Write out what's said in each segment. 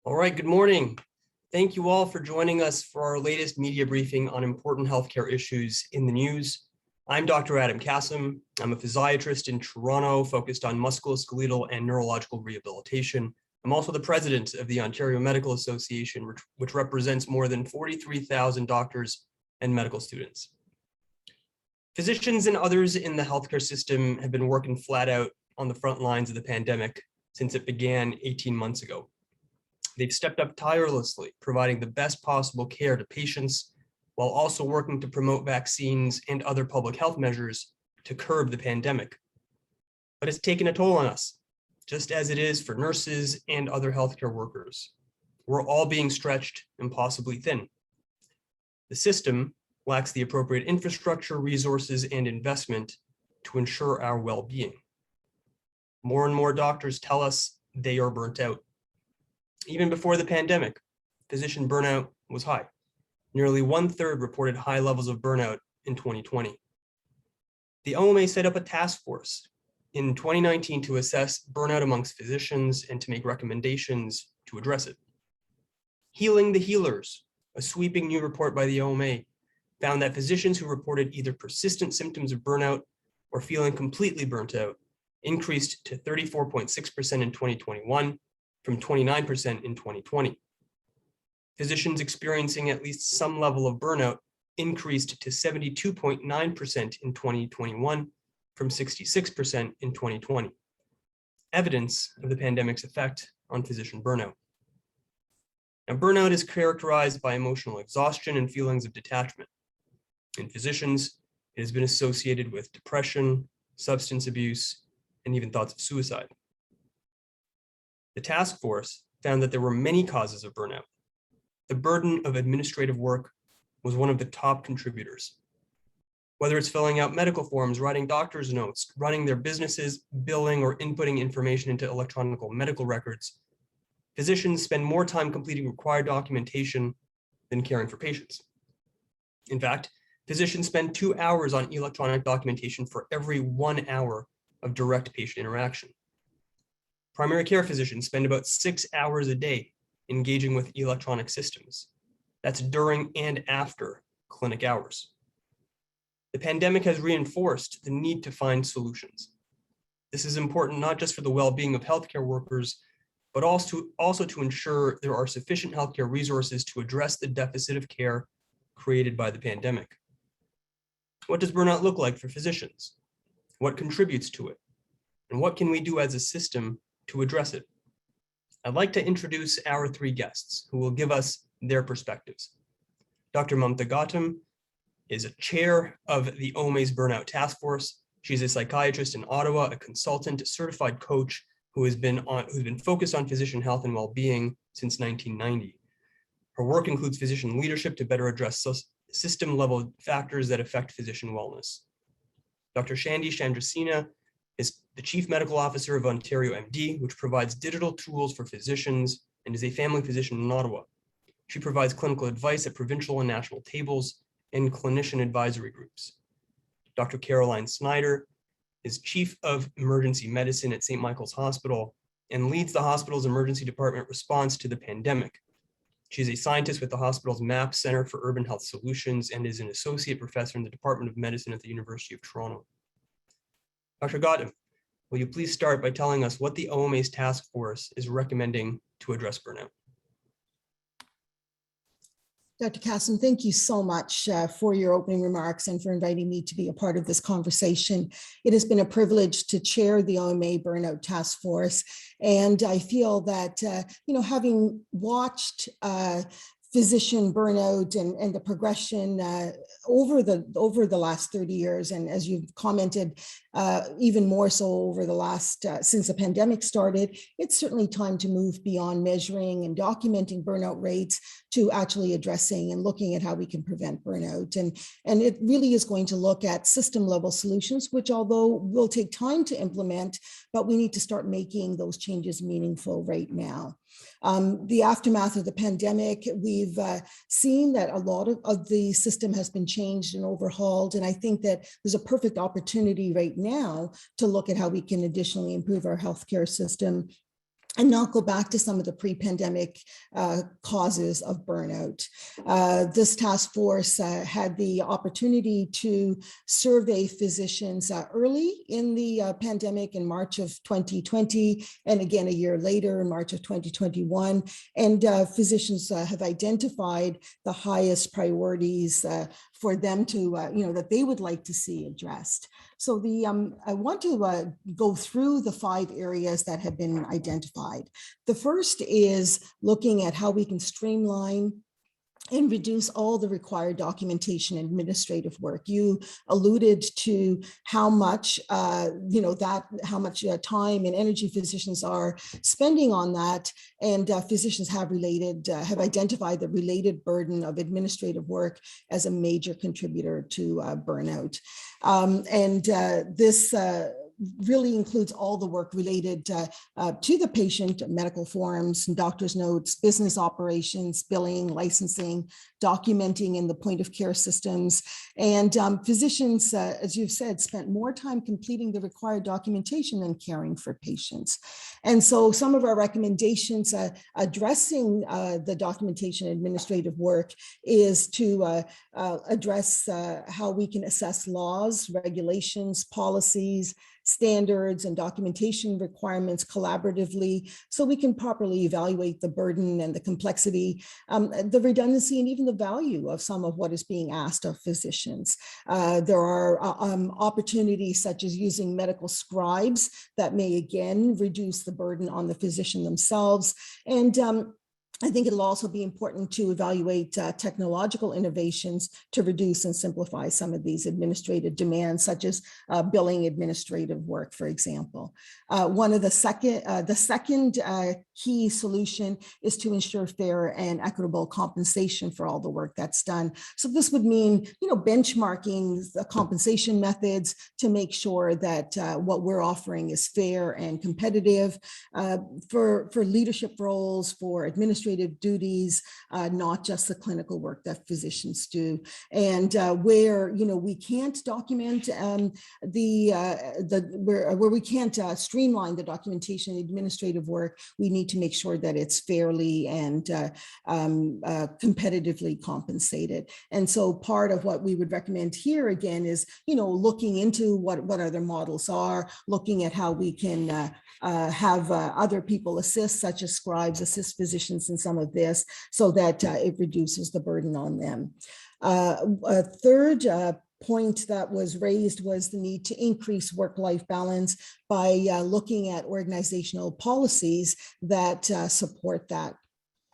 All right, good morning. Thank you all for joining us for our latest media briefing on important healthcare issues in the news. I'm Dr. Adam Kassem. I'm a physiatrist in Toronto focused on musculoskeletal and neurological rehabilitation. I'm also the president of the Ontario Medical Association, which represents more than 43,000 doctors and medical students. Physicians and others in the healthcare system have been working flat out on the front lines of the pandemic since it began 18 months ago. They've stepped up tirelessly, providing the best possible care to patients, while also working to promote vaccines and other public health measures to curb the pandemic. But it's taken a toll on us, just as it is for nurses and other healthcare workers. We're all being stretched impossibly thin. The system lacks the appropriate infrastructure, resources, and investment to ensure our well-being. More and more doctors tell us they are burnt out. Even before the pandemic, physician burnout was high. Nearly 1/3 reported high levels of burnout in 2020. The OMA set up a task force in 2019 to assess burnout amongst physicians and to make recommendations to address it. Healing the Healers, a sweeping new report by the OMA, found that physicians who reported either persistent symptoms of burnout or feeling completely burnt out increased to 34.6% in 2021 from 29% in 2020. Physicians experiencing at least some level of burnout increased to 72.9% in 2021 from 66% in 2020. Evidence of the pandemic's effect on physician burnout. Now, burnout is characterized by emotional exhaustion and feelings of detachment. In physicians, it has been associated with depression, substance abuse, and even thoughts of suicide. The task force found that there were many causes of burnout. The burden of administrative work was one of the top contributors. Whether it's filling out medical forms, writing doctor's notes, running their businesses, billing, or inputting information into electronic medical records, physicians spend more time completing required documentation than caring for patients. In fact, physicians spend 2 hours on electronic documentation for every 1 hour of direct patient interaction. Primary care physicians spend about 6 hours a day engaging with electronic systems. That's during and after clinic hours. The pandemic has reinforced the need to find solutions. This is important not just for the well-being of healthcare workers, but also to ensure there are sufficient healthcare resources to address the deficit of care created by the pandemic. What does burnout look like for physicians? What contributes to it? And what can we do as a system to address it? I'd like to introduce our 3 guests who will give us their perspectives. Dr. Mamta Gautam is a chair of the OMA's Burnout Task Force. She's a psychiatrist in Ottawa, a consultant, a certified coach who's been focused on physician health and well-being since 1990. Her work includes physician leadership to better address system-level factors that affect physician wellness. Dr. Shandy Chandrasena is the Chief Medical Officer of Ontario MD, which provides digital tools for physicians and is a family physician in Ottawa. She provides clinical advice at provincial and national tables and clinician advisory groups. Dr. Caroline Snyder is Chief of Emergency Medicine at St. Michael's Hospital and leads the hospital's emergency department response to the pandemic. She's a scientist with the hospital's MAP Center for Urban Health Solutions and is an associate professor in the Department of Medicine at the University of Toronto. Dr. Gautam, will you please start by telling us what the OMA's task force is recommending to address burnout? Dr. Kassem, thank you so much for your opening remarks and for inviting me to be a part of this conversation. It has been a privilege to chair the OMA Burnout Task Force, and I feel that, having watched physician burnout and the progression over the last 30 years, and as you've commented, even more so over the last, since the pandemic started, it's certainly time to move beyond measuring and documenting burnout rates to actually addressing and looking at how we can prevent burnout. And it really is going to look at system level solutions, which although will take time to implement, but we need to start making those changes meaningful right now. The aftermath of the pandemic, we've seen that a lot of the system has been changed and overhauled. And I think that there's a perfect opportunity right now to look at how we can additionally improve our healthcare system and not go back to some of the pre-pandemic causes of burnout. This task force had the opportunity to survey physicians early in the pandemic in March of 2020, and again a year later in March of 2021. And physicians have identified the highest priorities for them to, that they would like to see addressed. So I want to go through the 5 areas that have been identified. The first is looking at how we can streamline and reduce all the required documentation and administrative work. You alluded to how much, how much time and energy physicians are spending on that, and physicians have identified the related burden of administrative work as a major contributor to burnout. This really includes all the work related to the patient, medical forms, doctor's notes, business operations, billing, licensing, documenting in the point of care systems. And physicians, as you've said, spent more time completing the required documentation than caring for patients. And so some of our recommendations addressing the documentation administrative work is to address how we can assess laws, regulations, policies, standards, and documentation requirements collaboratively, so we can properly evaluate the burden and the complexity, the redundancy, and even the value of some of what is being asked of physicians. There are opportunities such as using medical scribes that may again reduce the burden on the physician themselves. And I think it'll also be important to evaluate technological innovations to reduce and simplify some of these administrative demands, such as billing administrative work, for example. The second key solution is to ensure fair and equitable compensation for all the work that's done. So this would mean, benchmarking the compensation methods to make sure that what we're offering is fair and competitive for leadership roles, for administrative duties, not just the clinical work that physicians do. And where we can't document where we can't streamline the documentation and administrative work, we need to make sure that it's fairly and competitively compensated. And so part of what we would recommend here again is looking into what other models are, looking at how we can have other people assist, such as scribes, assist physicians in some of this, so that it reduces the burden on them. A third point that was raised was the need to increase work-life balance by looking at organizational policies that support that.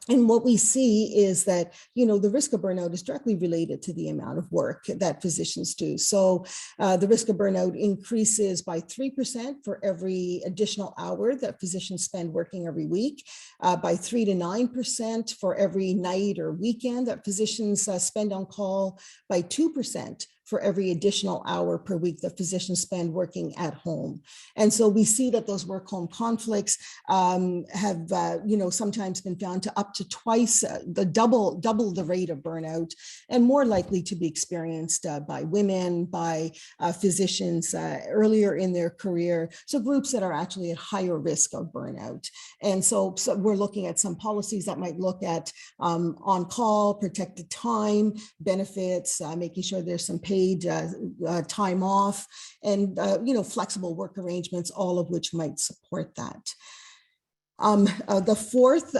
And what we see is that, the risk of burnout is directly related to the amount of work that physicians do. So the risk of burnout increases by 3% for every additional hour that physicians spend working every week, by 3 to 9% for every night or weekend that physicians spend on call, by 2% for every additional hour per week that physicians spend working at home. And so we see that those work-home conflicts have, sometimes been found to up to twice double the rate of burnout, and more likely to be experienced by women, by physicians earlier in their career. So groups that are actually at higher risk of burnout. And so we're looking at some policies that might look at on-call, protected time, benefits, making sure there's some paid time off, and flexible work arrangements, all of which might support that. The fourth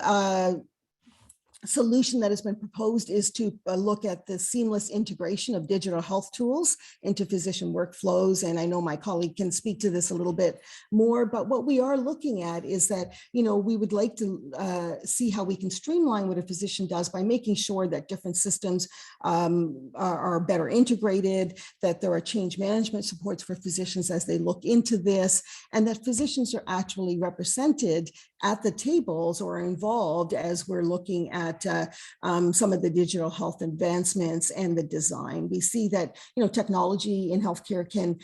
solution that has been proposed is to look at the seamless integration of digital health tools into physician workflows. And I know my colleague can speak to this a little bit more, but what we are looking at is that, we would like to see how we can streamline what a physician does by making sure that different systems are better integrated, that there are change management supports for physicians as they look into this, and that physicians are actually represented at the tables or involved as we're looking at some of the digital health advancements and the design. We see that technology in healthcare can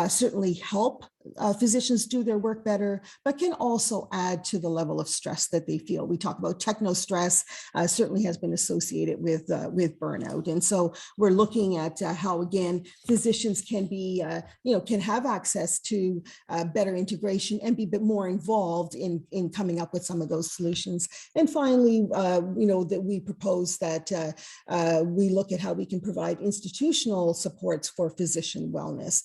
certainly help physicians do their work better, but can also add to the level of stress that they feel. We talk about techno stress, certainly has been associated with burnout. And so we're looking at how, again, physicians can be, can have access to better integration and be a bit more involved in coming up with some of those solutions. And finally, that we propose that we look at how we can provide institutional supports for physician wellness.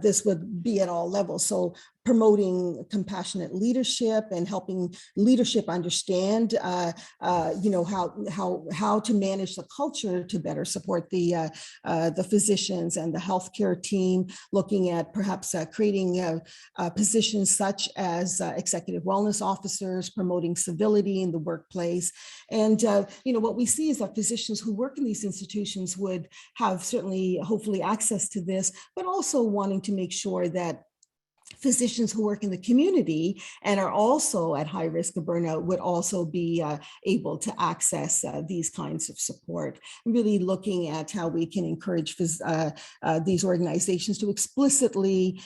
This would be at all levels. So promoting compassionate leadership and helping leadership understand, how to manage the culture to better support the physicians and the healthcare team. Looking at perhaps creating positions such as executive wellness officers, promoting civility in the workplace. And what we see is that physicians who work in these institutions would have certainly, hopefully, access to this, but also wanting to make sure that physicians who work in the community and are also at high risk of burnout would also be able to access these kinds of support. Really looking at how we can encourage these organizations to explicitly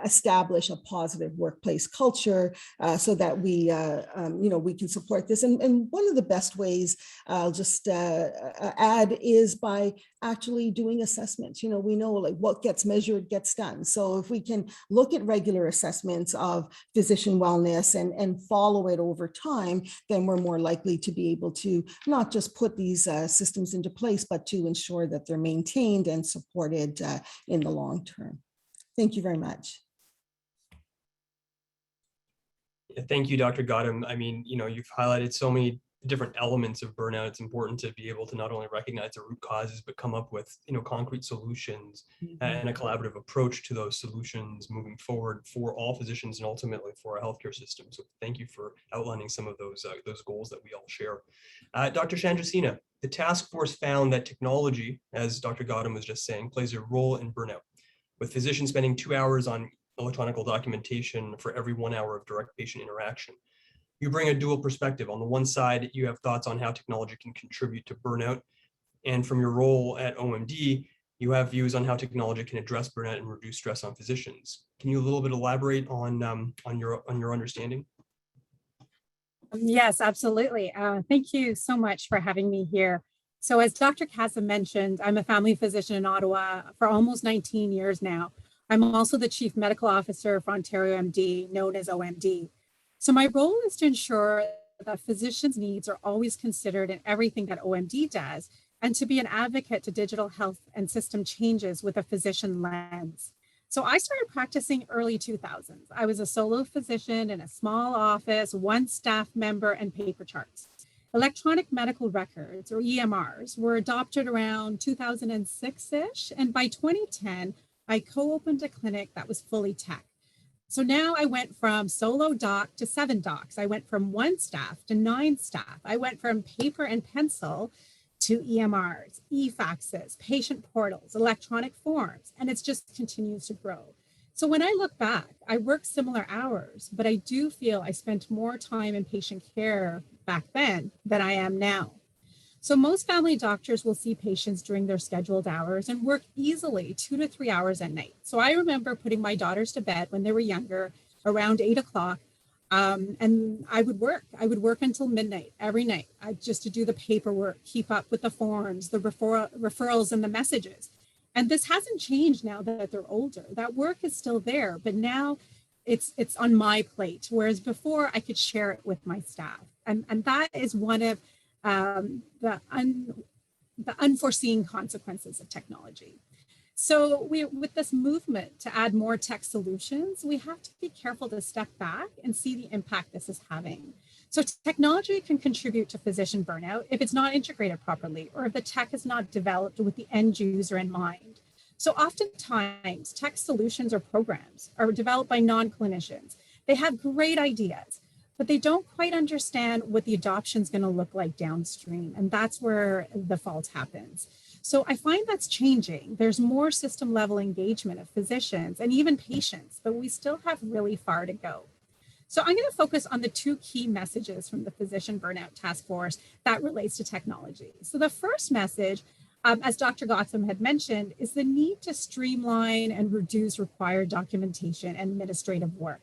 establish a positive workplace culture so that we can support this. And one of the best ways I'll just add is by actually doing assessments. We know like what gets measured gets done. So if we can look at regular assessments of physician wellness and follow it over time, then we're more likely to be able to not just put these systems into place, but to ensure that they're maintained and supported in the long term. Thank you very much. Thank you, Dr. Gautam. I mean, you've highlighted so many different elements of burnout. It's important to be able to not only recognize the root causes, but come up with, concrete solutions and a collaborative approach to those solutions moving forward for all physicians and ultimately for our healthcare system. So thank you for outlining some of those goals that we all share. Dr. Chandrasena, the task force found that technology, as Dr. Gautam was just saying, plays a role in burnout, with physicians spending 2 hours on electronic documentation for every 1 hour of direct patient interaction. You bring a dual perspective. On the one side, you have thoughts on how technology can contribute to burnout. And from your role at OMD, you have views on how technology can address burnout and reduce stress on physicians. Can you a little bit elaborate on your understanding? Yes, absolutely. Thank you so much for having me here. So as Dr. Kassam mentioned, I'm a family physician in Ottawa for almost 19 years now. I'm also the Chief Medical Officer for Ontario MD, known as OMD. So my role is to ensure that physicians' needs are always considered in everything that OMD does, and to be an advocate to digital health and system changes with a physician lens. So I started practicing early 2000s. I was a solo physician in a small office, one staff member, and paper charts. Electronic medical records, or EMRs, were adopted around 2006-ish, and by 2010, I co-opened a clinic that was fully tech. So now I went from solo doc to 7 docs. I went from 1 staff to 9 staff. I went from paper and pencil to EMRs, e-faxes, patient portals, electronic forms, and it just continues to grow. So when I look back, I worked similar hours, but I do feel I spent more time in patient care back then than I am now. So most family doctors will see patients during their scheduled hours and work easily 2 to 3 hours at night. So I remember putting my daughters to bed when they were younger, around 8 o'clock, and I would work. I would work until midnight every night, just to do the paperwork, keep up with the forms, the referrals, and the messages. And this hasn't changed now that they're older. That work is still there, but now it's on my plate, whereas before I could share it with my staff. And that is one of the unforeseen consequences of technology. So with this movement to add more tech solutions, we have to be careful to step back and see the impact this is having. So technology can contribute to physician burnout if it's not integrated properly, or if the tech is not developed with the end user in mind. So oftentimes, tech solutions or programs are developed by non-clinicians. They have great ideas, but they don't quite understand what the adoption is going to look like downstream. And that's where the fault happens. So I find that's changing. There's more system level engagement of physicians and even patients, but we still have really far to go. So I'm going to focus on the 2 key messages from the Physician Burnout Task Force that relates to technology. So the first message as Dr. Gotham had mentioned, is the need to streamline and reduce required documentation and administrative work.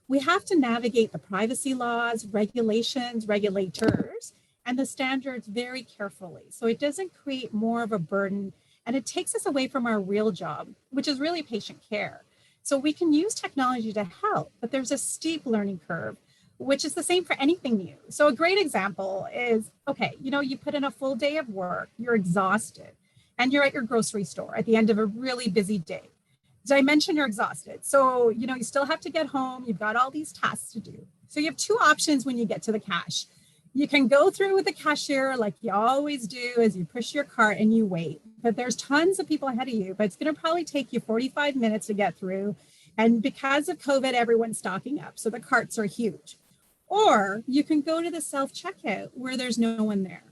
We have to navigate the privacy laws, regulations, regulators, and the standards very carefully, so it doesn't create more of a burden, and it takes us away from our real job, which is really patient care. So we can use technology to help, but there's a steep learning curve, which is the same for anything new. So a great example is, okay, you put in a full day of work, you're exhausted, and you're at your grocery store at the end of a really busy day. Did I mention you're exhausted? So, you still have to get home. You've got all these tasks to do. So you have two options when you get to the cash. You can go through with the cashier like you always do as you push your cart and you wait. But there's tons of people ahead of you, but it's going to probably take you 45 minutes to get through. And because of COVID, everyone's stocking up. So the carts are huge. Or you can go to the self-checkout where there's no one there.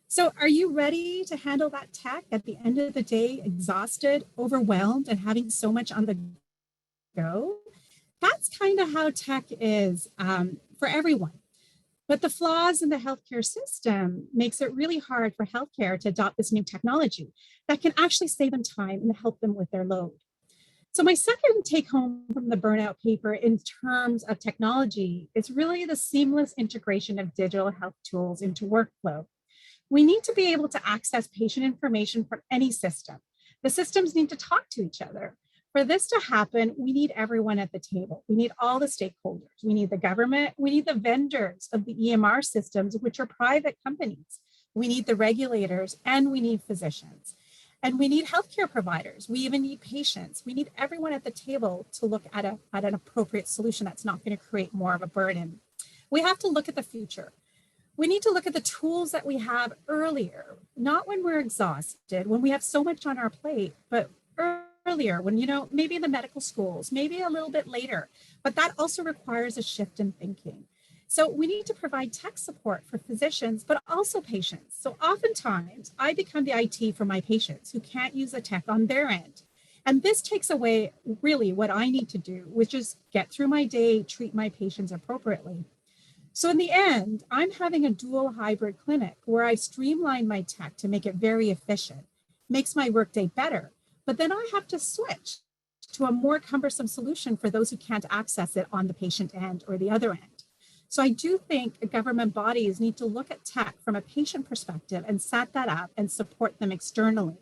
So are you ready to handle that tech at the end of the day, exhausted, overwhelmed, and having so much on the go? That's kind of how tech is for everyone. But the flaws in the healthcare system makes it really hard for healthcare to adopt this new technology that can actually save them time and help them with their load. So my second take home from the burnout paper in terms of technology is really the seamless integration of digital health tools into workflow. We need to be able to access patient information from any system. The systems need to talk to each other. For this to happen, we need everyone at the table. We need all the stakeholders. We need the government. We need the vendors of the EMR systems, which are private companies. We need the regulators, and we need physicians. And we need healthcare providers. We even need patients. We need everyone at the table to look at an appropriate solution that's not going to create more of a burden. We have to look at the future. We need to look at the tools that we have earlier, not when we're exhausted, when we have so much on our plate, but earlier when, maybe in the medical schools, maybe a little bit later, but that also requires a shift in thinking. So we need to provide tech support for physicians, but also patients. So oftentimes I become the IT for my patients who can't use the tech on their end. And this takes away really what I need to do, which is get through my day, treat my patients appropriately. So in the end, I'm having a dual hybrid clinic where I streamline my tech to make it very efficient, makes my workday better, but then I have to switch to a more cumbersome solution for those who can't access it on the patient end or the other end. So I do think government bodies need to look at tech from a patient perspective and set that up and support them externally.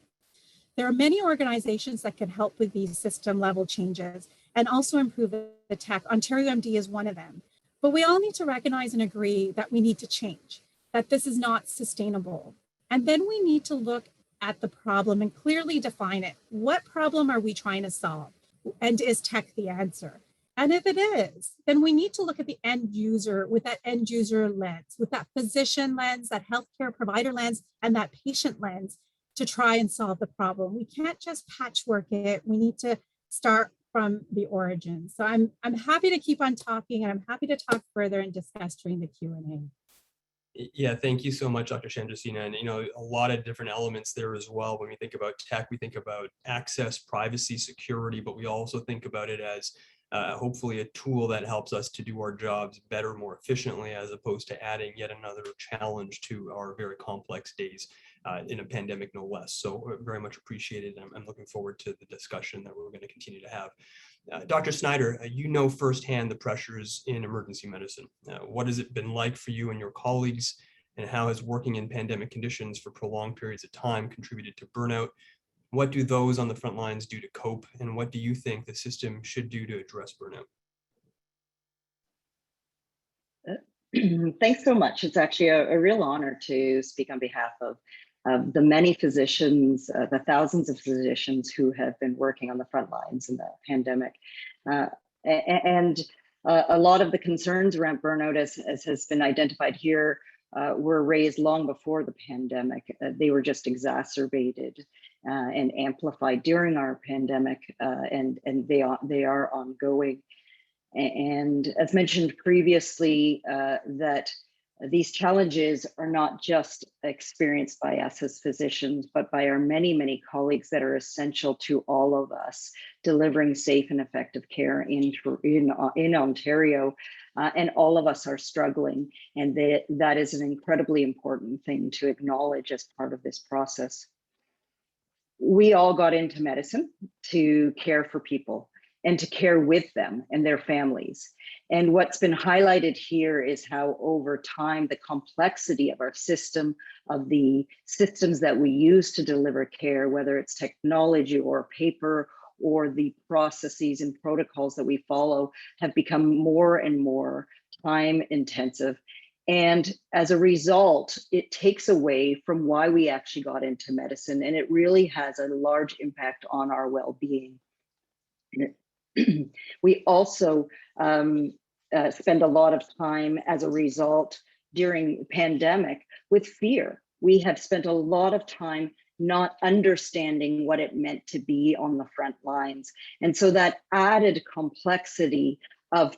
There are many organizations that can help with these system level changes and also improve the tech. Ontario MD is one of them. But we all need to recognize and agree that we need to change, that this is not sustainable. And then we need to look at the problem and clearly define it. What problem are we trying to solve? And is tech the answer? And if it is, then we need to look at the end user with that end user lens, with that physician lens, that healthcare provider lens, and that patient lens to try and solve the problem. We can't just patchwork it. We need to start from the origin. So I'm happy to keep on talking, and I'm happy to talk further and discuss during the Q&A. Yeah, thank you so much, Dr. Chandrasena. And a lot of different elements there as well. When we think about tech, we think about access, privacy, security, but we also think about it as hopefully a tool that helps us to do our jobs better, more efficiently, as opposed to adding yet another challenge to our very complex days in a pandemic, no less. So very much appreciated. I'm looking forward to the discussion that we're going to continue to have. Dr. Snyder, you know firsthand the pressures in emergency medicine. What has it been like for you and your colleagues, and how has working in pandemic conditions for prolonged periods of time contributed to burnout? What do those on the front lines do to cope, and what do you think the system should do to address burnout? Thanks so much. It's actually a real honor to speak on behalf of the many physicians, the thousands of physicians who have been working on the front lines in the pandemic. And a lot of the concerns around burnout, as has been identified here, were raised long before the pandemic. They were just exacerbated and amplified during our pandemic, and they are ongoing. And as mentioned previously, that these challenges are not just experienced by us as physicians, but by our many, many colleagues that are essential to all of us delivering safe and effective care in Ontario. And all of us are struggling. And that is an incredibly important thing to acknowledge as part of this process. we all got into medicine to care for people and to care with them and their families. And what's been highlighted here is how over time, the complexity of our system, of the systems that we use to deliver care, whether it's technology or paper or the processes and protocols that we follow, have become more and more time intensive. And as a result, it takes away from why we actually got into medicine, and it really has a large impact on our well-being. We also spend a lot of time as a result during pandemic with fear. We have spent a lot of time not understanding what it meant to be on the front lines. And so that added complexity of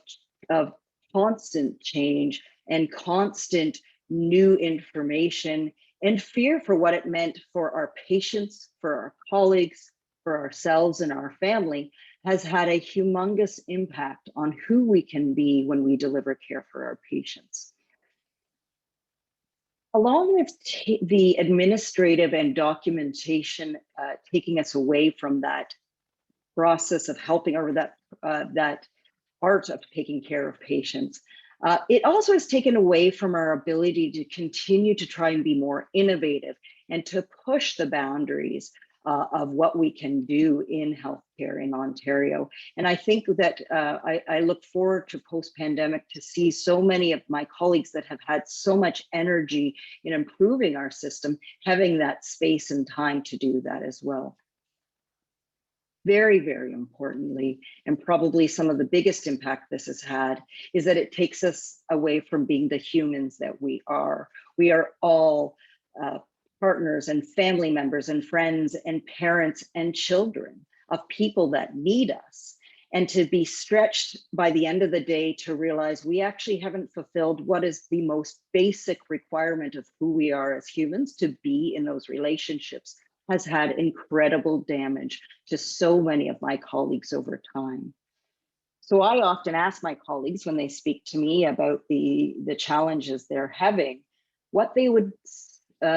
constant change and constant new information and fear for what it meant for our patients, for our colleagues, for ourselves and our family has had a humongous impact on who we can be when we deliver care for our patients. Along with the administrative and documentation taking us away from that process of helping, or that art of taking care of patients, it also has taken away from our ability to continue to try and be more innovative and to push the boundaries of what we can do in healthcare in Ontario. And I think that I look forward to post-pandemic to see so many of my colleagues that have had so much energy in improving our system, having that space and time to do that as well. Very, very importantly, and probably some of the biggest impact this has had, is that it takes us away from being the humans that we are. We are all partners and family members and friends and parents and children of people that need us. And to be stretched by the end of the day to realize we actually haven't fulfilled what is the most basic requirement of who we are as humans, to be in those relationships, has had incredible damage to so many of my colleagues over time. So I often ask my colleagues when they speak to me about the challenges they're having, what they would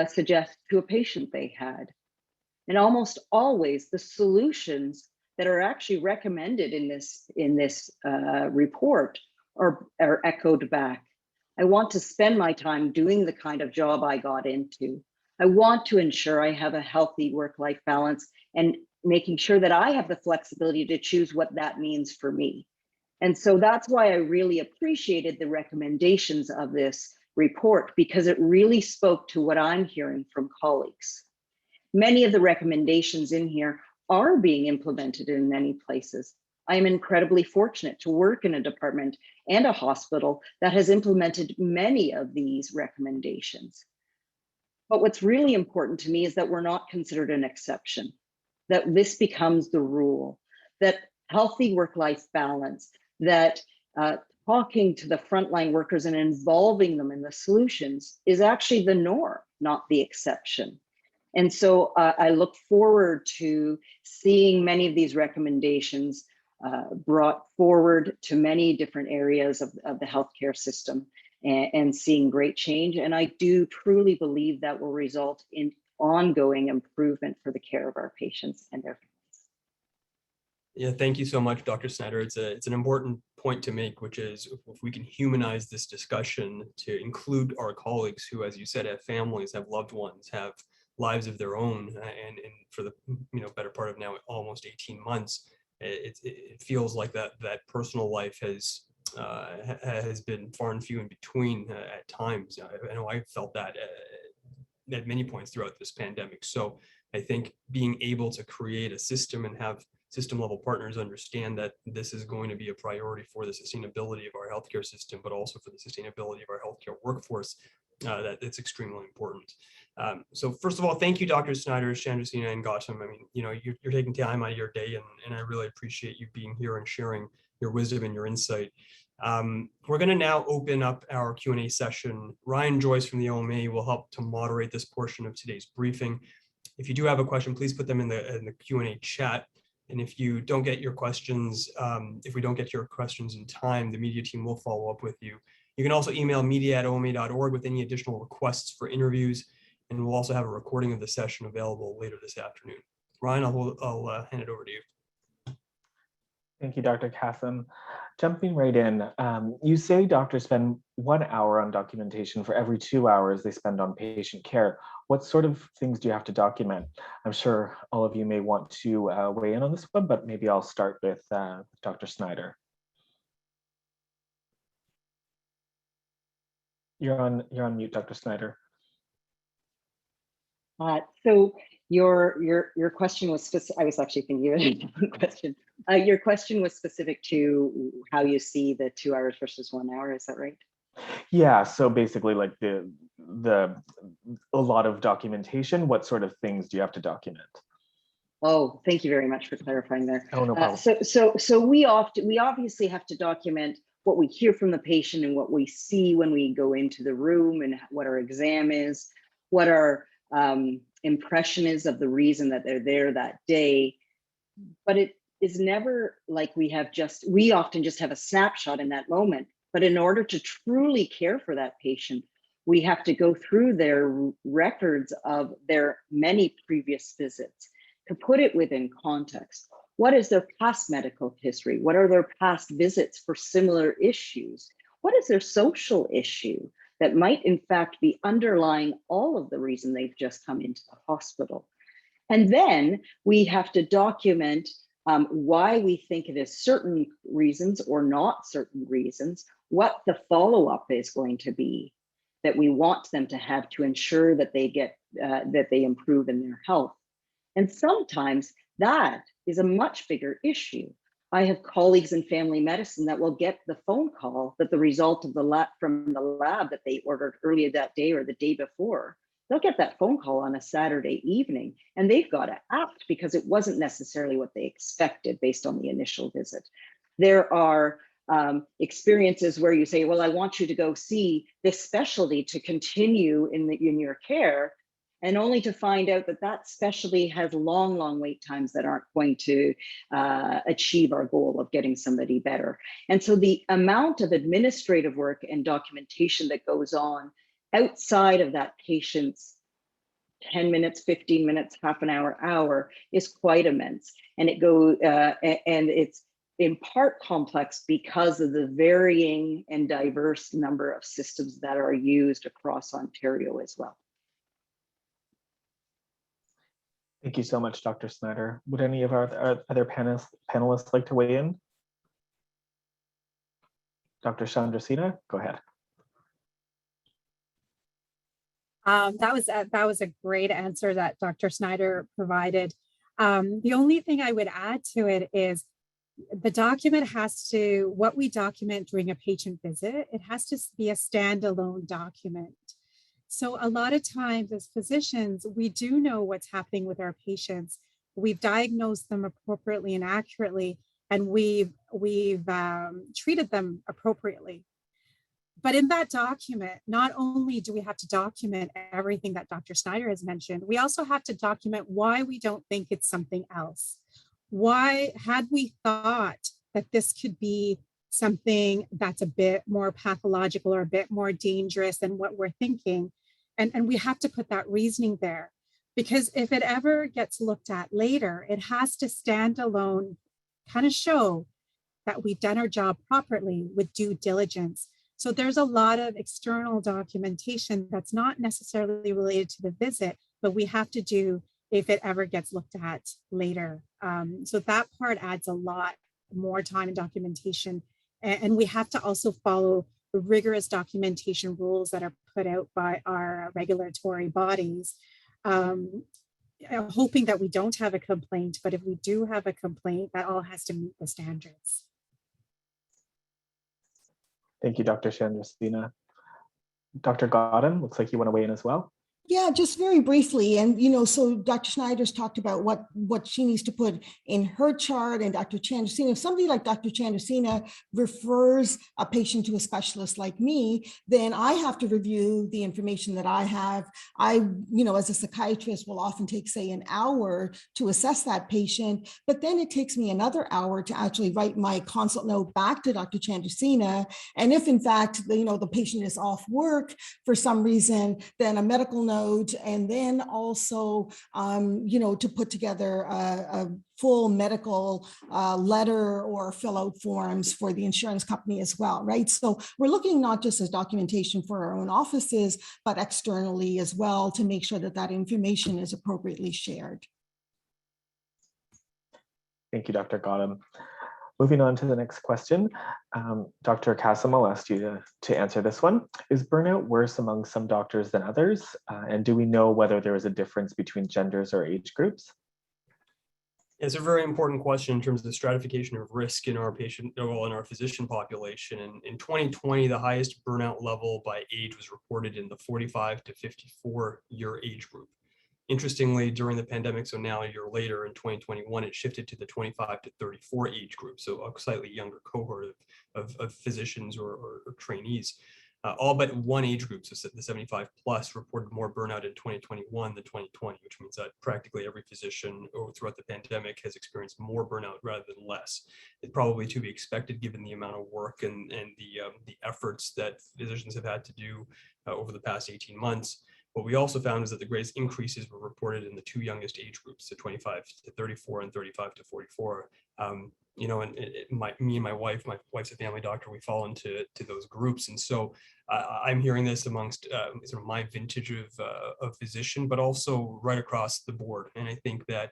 suggest to a patient they had. And almost always the solutions that are actually recommended in this report are echoed back. I want to spend my time doing the kind of job I got into. I want to ensure I have a healthy work-life balance and making sure that I have the flexibility to choose what that means for me. And so that's why I really appreciated the recommendations of this report, because it really spoke to what I'm hearing from colleagues. Many of the recommendations in here are being implemented in many places. I am incredibly fortunate to work in a department and a hospital that has implemented many of these recommendations. But what's really important to me is that we're not considered an exception, that this becomes the rule, that healthy work-life balance, that talking to the frontline workers and involving them in the solutions is actually the norm, not the exception. And so I look forward to seeing many of these recommendations brought forward to many different areas of the healthcare system and seeing great change. And I do truly believe that will result in ongoing improvement for the care of our patients and their families. Yeah, thank you so much, Dr. Snyder. It's an important point to make, which is if we can humanize this discussion to include our colleagues who, as you said, have families, have loved ones, have lives of their own, and for the better part of now almost 18 months, it feels like that personal life has been far and few in between at times. I know I felt that at many points throughout this pandemic. So I think being able to create a system and have system level partners understand that this is going to be a priority for the sustainability of our healthcare system, but also for the sustainability of our healthcare workforce, that it's extremely important. So first of all, thank you, Dr. Snyder, Chandrasena, and Gautam. I mean, you're taking time out of your day, and I really appreciate you being here and sharing your wisdom and your insight. We're going to now open up our Q&A session. Ryan Joyce from the OMA will help to moderate this portion of today's briefing. If you do have a question, please put them in the Q&A chat. And if you don't get your questions, if we don't get your questions in time, the media team will follow up with you. You can also email media@oma.org with any additional requests for interviews, and we'll also have a recording of the session available later this afternoon. Ryan, I'll hand it over to you. Thank you, Dr. Kassam. Jumping right in, you say doctors spend 1 hour on documentation for every 2 hours they spend on patient care. What sort of things do you have to document? I'm sure all of you may want to weigh in on this one, but maybe I'll start with Dr. Snyder. You're on mute, Dr. Snyder. So your question was specific. I was actually thinking of a different question. Your question was specific to how you see the 2 hours versus 1 hour. Is that right? Yeah. So basically, like a lot of documentation. What sort of things do you have to document? Oh, thank you very much for clarifying there. Oh, no problem. So we obviously have to document what we hear from the patient and what we see when we go into the room, and what our exam is, what our impression is of the reason that they're there that day. But it is never like we often just have a snapshot in that moment. But in order to truly care for that patient, we have to go through their records of their many previous visits to put it within context. What is their past medical history? What are their past visits for similar issues? What is their social issue that might in fact be underlying all of the reason they've just come into the hospital? And then we have to document why we think it is certain reasons or not certain reasons, what the follow-up is going to be that we want them to have to ensure that they get that they improve in their health. And sometimes that is a much bigger issue. I have colleagues in family medicine that will get the phone call that the result of the lab from the lab that they ordered earlier that day or the day before. They'll get that phone call on a Saturday evening, and they've got to act because it wasn't necessarily what they expected based on the initial visit. There are experiences where you say, well, I want you to go see this specialty to continue in your care, and only to find out that that specialty has long wait times that aren't going to achieve our goal of getting somebody better. And so the amount of administrative work and documentation that goes on outside of that patient's 10 minutes, 15 minutes, half an hour is quite immense. And it's in part complex because of the varying and diverse number of systems that are used across Ontario as well. Thank you so much, Dr. Snyder. Would any of our other panelists like to weigh in? Dr. Chandrasena, go ahead. That was a great answer that Dr. Snyder provided. The only thing I would add to it is the document what we document during a patient visit, it has to be a standalone document. So a lot of times as physicians, we do know what's happening with our patients. We've diagnosed them appropriately and accurately, and we've treated them appropriately. But in that document, not only do we have to document everything that Dr. Snyder has mentioned, we also have to document why we don't think it's something else. Why had we thought that this could be something that's a bit more pathological or a bit more dangerous than what we're thinking? And we have to put that reasoning there, because if it ever gets looked at later, it has to stand alone, kind of show that we've done our job properly with due diligence. So there's a lot of external documentation that's not necessarily related to the visit, but we have to do if it ever gets looked at later. So that part adds a lot more time and documentation. And we have to also follow the rigorous documentation rules that are put out by our regulatory bodies, hoping that we don't have a complaint, but if we do have a complaint, that all has to meet the standards. Thank you, Dr. Chandrasena. Dr. Gautam, looks like you want to weigh in as well. Yeah, just very briefly. And, so Dr. Snyder's talked about what she needs to put in her chart, and Dr. Chandrasena, if somebody like Dr. Chandrasena refers a patient to a specialist like me, then I have to review the information that I have. I, as a psychiatrist, will often take, say, an hour to assess that patient, but then it takes me another hour to actually write my consult note back to Dr. Chandrasena. And if in fact, the patient is off work for some reason, then a medical note burnout, and then also, to put together a full medical letter or fill out forms for the insurance company as well, right? So we're looking not just as documentation for our own offices, but externally as well to make sure that that information is appropriately shared. Thank you, Dr. Gautam. Moving on to the next question. Dr. Kassam, I'll ask you to answer this one. Is burnout worse among some doctors than others? And do we know whether there is a difference between genders or age groups? It's a very important question in terms of the stratification of risk in our in our physician population. And in 2020, the highest burnout level by age was reported in the 45 to 54 year age group. Interestingly, during the pandemic, so now a year later in 2021, it shifted to the 25 to 34 age group, so a slightly younger cohort of physicians or trainees. All but one age group, so the 75 plus, reported more burnout in 2021 than 2020, which means that practically every physician throughout the pandemic has experienced more burnout rather than less. It's probably to be expected given the amount of work and the efforts that physicians have had to do over the past 18 months. What we also found is that the greatest increases were reported in the two youngest age groups, the 25 to 34 and 35 to 44. Me and my wife's a family doctor, we fall into those groups. And so I'm hearing this amongst sort of my vintage of physician, but also right across the board. And I think that,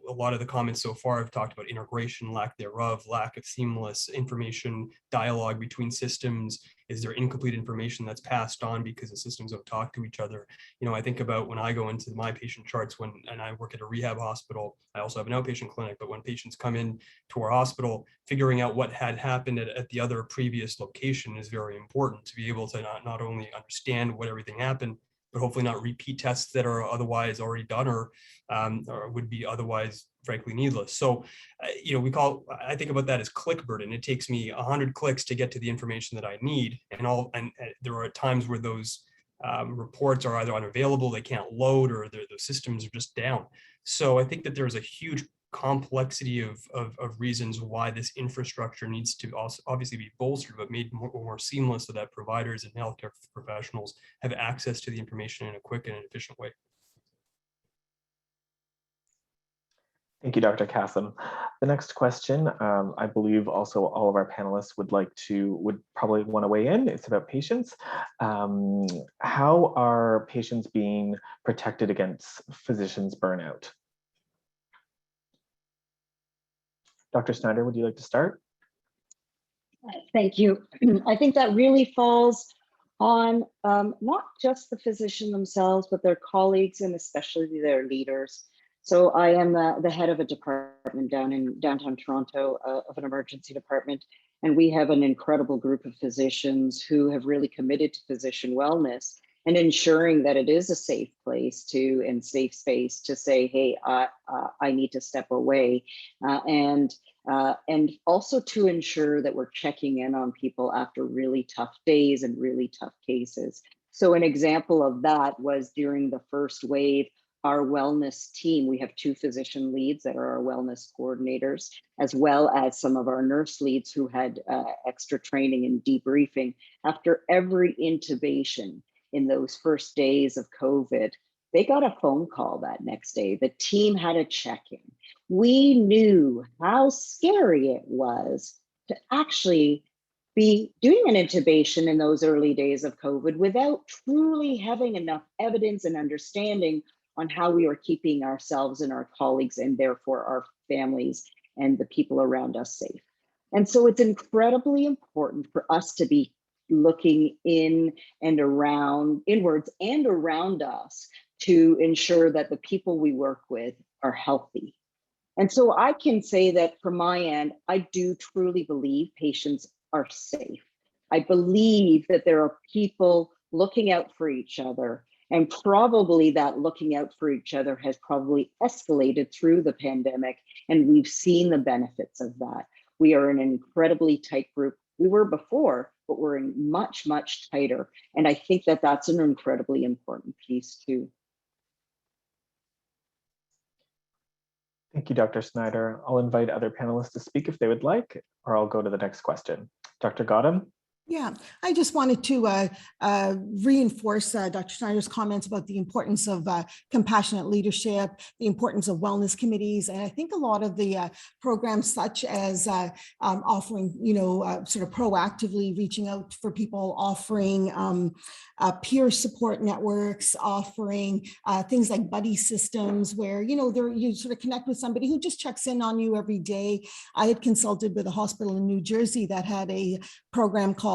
a lot of the comments so far have talked about integration, lack thereof, lack of seamless information dialogue between systems. Is there incomplete information that's passed on because the systems don't talk to each other? I think about when I go into my patient charts and I work at a rehab hospital. I also have an outpatient clinic, but when patients come in to our hospital, figuring out what had happened at the other previous location is very important to be able to not only understand what everything happened, but hopefully not repeat tests that are otherwise already done or would be otherwise frankly needless. So, I think about that as click burden. It takes me 100 clicks to get to the information that I need, and there are times where those reports are either unavailable, they can't load, or the systems are just down. So I think that there's a huge complexity of reasons why this infrastructure needs to also obviously be bolstered, but made more seamless so that providers and healthcare professionals have access to the information in a quick and efficient way. Thank you, Dr. Kassam. The next question, I believe also all of our panelists would probably want to weigh in. It's about patients. How are patients being protected against physicians' burnout? Dr. Snyder, would you like to start? Thank you. I think that really falls on not just the physician themselves, but their colleagues and especially their leaders. So I am the head of a department down in downtown Toronto of an emergency department, and we have an incredible group of physicians who have really committed to physician wellness and ensuring that it is a safe place and safe space to say, hey, I need to step away, and also to ensure that we're checking in on people after really tough days and really tough cases. So an example of that was during the first wave, our wellness team, we have 2 physician leads that are our wellness coordinators, as well as some of our nurse leads who had extra training and debriefing. After every intubation in those first days of COVID, they got a phone call that next day. The team had a check-in. We knew how scary it was to actually be doing an intubation in those early days of COVID without truly having enough evidence and understanding on how we are keeping ourselves and our colleagues and therefore our families and the people around us safe. And so it's incredibly important for us to be looking in and around, inwards and around us, to ensure that the people we work with are healthy. And so I can say that from my end, I do truly believe patients are safe. I believe that there are people looking out for each other, and probably that looking out for each other has probably escalated through the pandemic, and we've seen the benefits of that. We are an incredibly tight group. We were before, but we're much, much tighter. And I think that that's an incredibly important piece too. Thank you, Dr. Snyder. I'll invite other panelists to speak if they would like, or I'll go to the next question. Dr. Gautam? Yeah, I just wanted to reinforce Dr. Schneider's comments about the importance of compassionate leadership, the importance of wellness committees. And I think a lot of the programs such as offering, sort of proactively reaching out for people, offering peer support networks, offering things like buddy systems where, you sort of connect with somebody who just checks in on you every day. I had consulted with a hospital in New Jersey that had a program called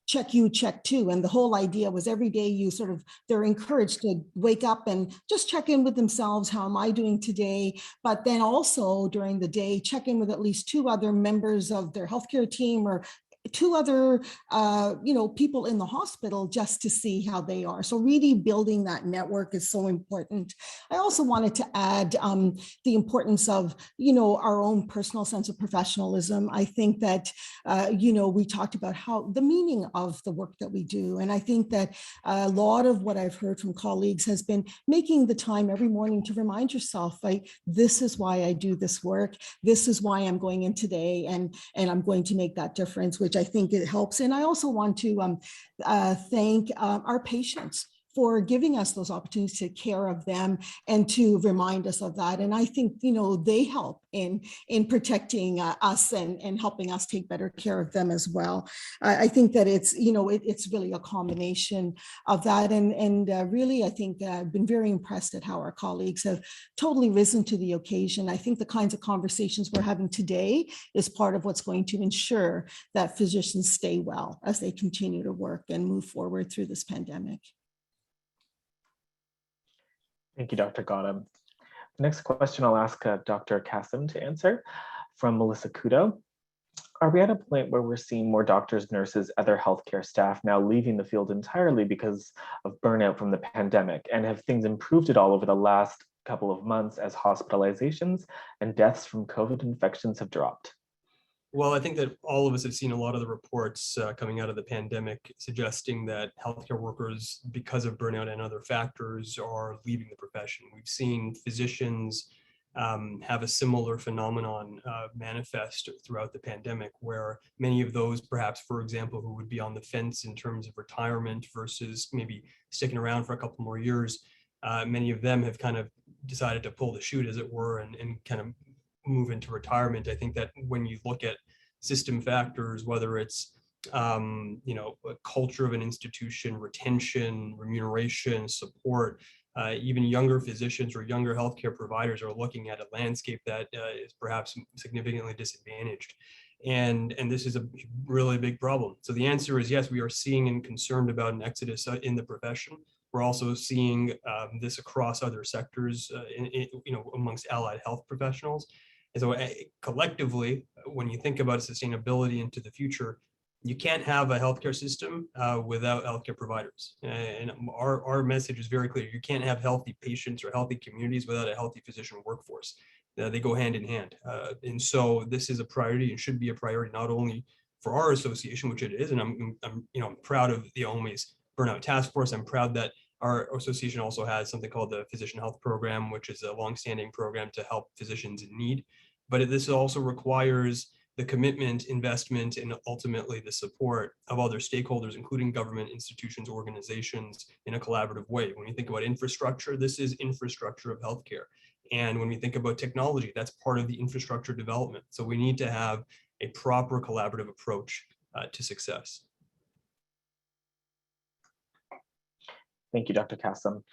Check You, Check Two. And the whole idea was every day they're encouraged to wake up and just check in with themselves. How am I doing today? But then also during the day, check in with at least 2 other members of their healthcare team or 2 other, people in the hospital just to see how they are. So really building that network is so important. I also wanted to add the importance of, our own personal sense of professionalism. I think that, we talked about how the meaning of the work that we do. And I think that a lot of what I've heard from colleagues has been making the time every morning to remind yourself, like, this is why I do this work. This is why I'm going in today and I'm going to make that difference, which I think it helps. And I also want to thank our patients for giving us those opportunities to take care of them and to remind us of that. And I think, they help in protecting us and helping us take better care of them as well. I think that it's, it's really a combination of that. And really, I think I've been very impressed at how our colleagues have totally risen to the occasion. I think the kinds of conversations we're having today is part of what's going to ensure that physicians stay well as they continue to work and move forward through this pandemic. Thank you, Dr. Gautam. The next question I'll ask Dr. Kassam to answer from Melissa Kudo. Are we at a point where we're seeing more doctors, nurses, other healthcare staff now leaving the field entirely because of burnout from the pandemic? And have things improved at all over the last couple of months as hospitalizations and deaths from COVID infections have dropped? Well, I think that all of us have seen a lot of the reports coming out of the pandemic suggesting that healthcare workers, because of burnout and other factors, are leaving the profession. We've seen physicians have a similar phenomenon manifest throughout the pandemic, where many of those, perhaps, for example, who would be on the fence in terms of retirement versus maybe sticking around for a couple more years, many of them have kind of decided to pull the chute, as it were, and kind of move into retirement. I think that when you look at system factors, whether it's a culture of an institution, retention, remuneration, support, even younger physicians or younger healthcare providers are looking at a landscape that is perhaps significantly disadvantaged. And this is a really big problem. So the answer is yes, we are seeing and concerned about an exodus in the profession. We're also seeing this across other sectors, amongst allied health professionals. And so collectively, when you think about sustainability into the future, you can't have a healthcare system without healthcare providers. And our message is very clear. You can't have healthy patients or healthy communities without a healthy physician workforce. They go hand in hand. And so this is a priority and should be a priority, not only for our association, which it is, and I'm proud of the OMA's Burnout Task Force. I'm proud that our association also has something called the Physician Health Program, which is a longstanding program to help physicians in need. But this also requires the commitment, investment, and ultimately the support of other stakeholders, including government institutions, organizations, in a collaborative way. When you think about infrastructure, this is infrastructure of healthcare. And when we think about technology, that's part of the infrastructure development. So we need to have a proper collaborative approach to success. Thank you, Dr. Kassam.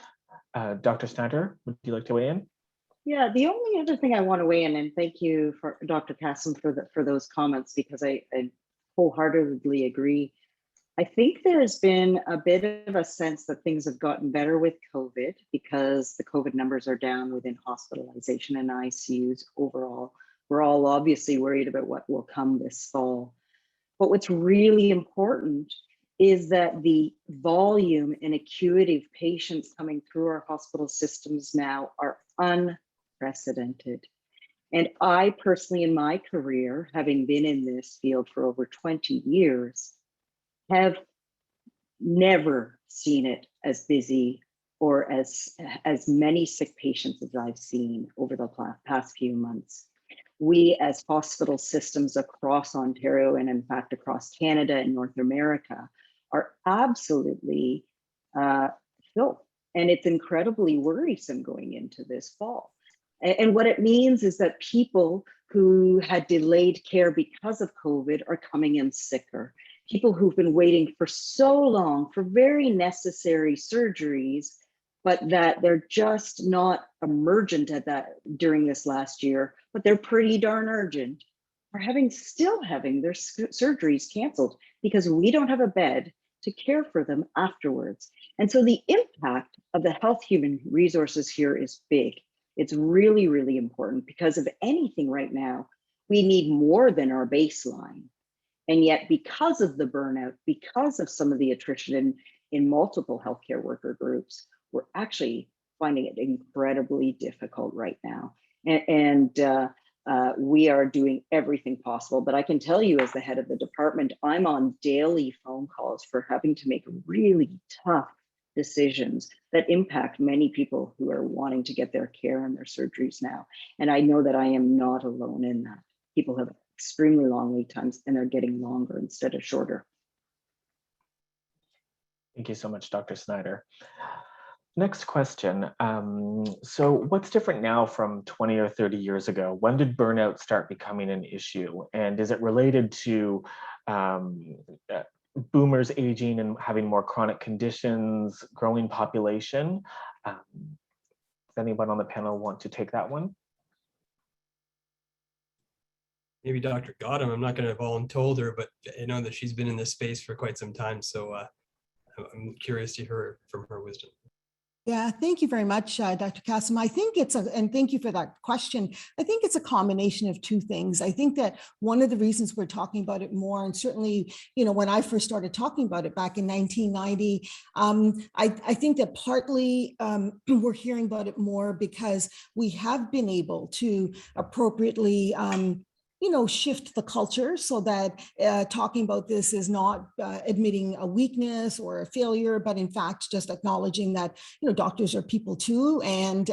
Dr. Schneider, would you like to weigh in? Yeah, the only other thing I want to weigh in, and thank you for Dr. Kassam for those comments, because I wholeheartedly agree. I think there's been a bit of a sense that things have gotten better with COVID because the COVID numbers are down within hospitalization and ICUs overall. We're all obviously worried about what will come this fall. But what's really important is that the volume and acuity of patients coming through our hospital systems now are unprecedented. And I personally, in my career, having been in this field for over 20 years, have never seen it as busy or as many sick patients as I've seen over the past few months. we as hospital systems across Ontario and in fact across Canada and North America are absolutely full. And it's incredibly worrisome going into this fall. And what it means is that people who had delayed care because of COVID are coming in sicker. People who've been waiting for so long for very necessary surgeries, but that they're just not emergent at that during this last year, but they're pretty darn urgent, are still having their surgeries canceled because we don't have a bed to care for them afterwards. And so the impact of the health human resources here is big. It's really, really important because of anything right now, we need more than our baseline. And yet because of the burnout, because of some of the attrition in multiple healthcare worker groups, we're actually finding it incredibly difficult right now. And we are doing everything possible. But I can tell you as the head of the department, I'm on daily phone calls for having to make really tough decisions that impact many people who are wanting to get their care and their surgeries now. And I know that I am not alone in that. People have extremely long lead times and they're getting longer instead of shorter. Thank you so much, Dr. Snyder. Next question. So what's different now from 20 or 30 years ago? When did burnout start becoming an issue? And is it related to boomers aging and having more chronic conditions, growing population? Does anyone on the panel want to take that one? Maybe Dr. Gotham. I'm not going to volunteer her, but I know that she's been in this space for quite some time. So I'm curious to hear from her wisdom. Yeah, thank you very much, Dr. Kassam. I think and thank you for that question. I think it's a combination of two things. I think that one of the reasons we're talking about it more, and certainly, when I first started talking about it back in 1990, I think that partly we're hearing about it more because we have been able to appropriately shift the culture so that talking about this is not admitting a weakness or a failure, but in fact, just acknowledging that, doctors are people too, and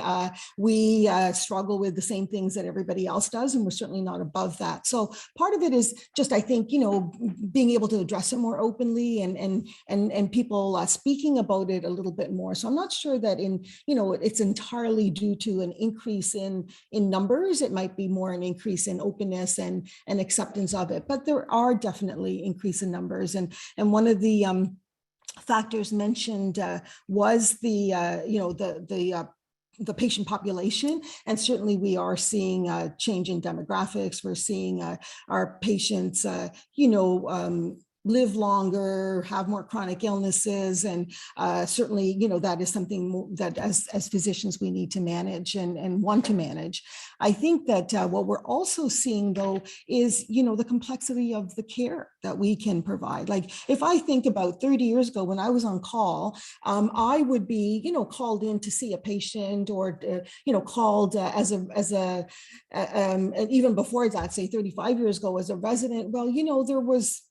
we struggle with the same things that everybody else does, and we're certainly not above that. So part of it is just, I think, being able to address it more openly and people speaking about it a little bit more. So I'm not sure that it's entirely due to an increase in numbers. It might be more an increase in openness and acceptance of it, but there are definitely increase in numbers. And one of the factors mentioned was the patient population, and certainly we are seeing a change in demographics. We're seeing our patients, live longer, have more chronic illnesses, and certainly, that is something that as physicians we need to manage and want to manage. I think that what we're also seeing, though, is the complexity of the care that we can provide. Like if I think about 30 years ago when I was on call, I would be called in to see a patient, or called as a even before that, say 35 years ago, as a resident. Well, there was